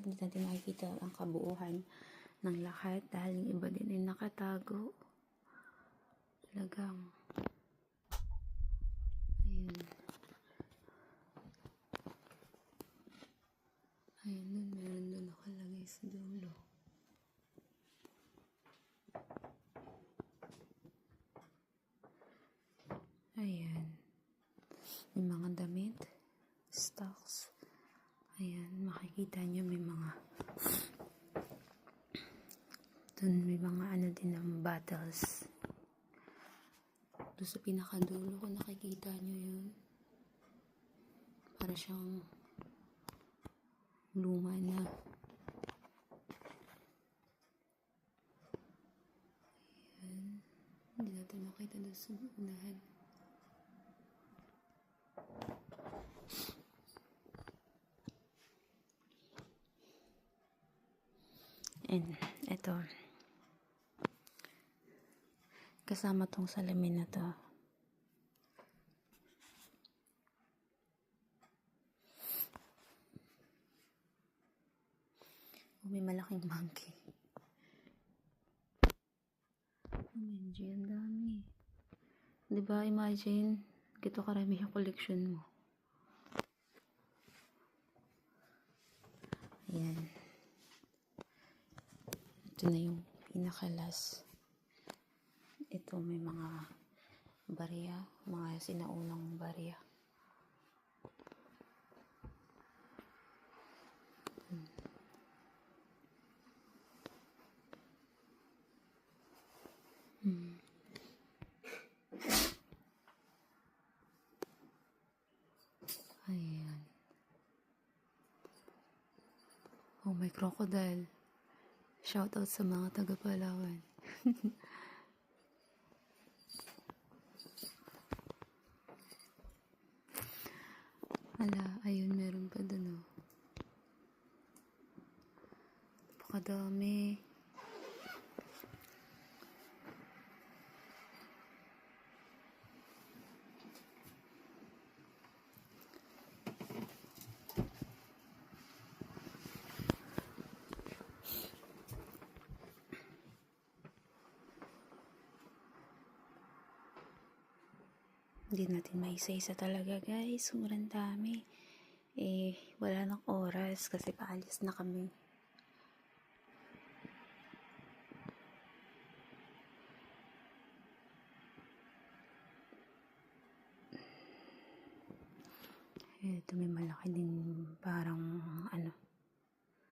Hindi natin makikita ang kabuuhan ng lahat dahil yung iba din ay nakatago. Talagang ayun. Ayun dun, meron dun nakalagay sa dulo. Ayan. May mga damit, stocks. Ayan, makikita nyo may mga dun may mga ano din ng bottles. Doon sa pinakadulo ko nakikita nyo yun. Para siyang luma na. Ayan. Hindi natin makita doon sa unahan. And ito. Kasama tong salamin na to. May malaking monkey. OMG, ang dami. Diba, imagine, gito karami yung collection mo. Ayan. Ito na yung pinakalas. Ito may mga barya, mga sinaunang barya. Ayan. Oh, may crocodile. Shout out sa mga taga Palawan. Ala, ayun, meron pa dun, oh. Napakadami. Hindi natin maisa-isa talaga, guys. Sobrang dami. Wala nang oras kasi paalis na kami. Ito may malaki din parang ano,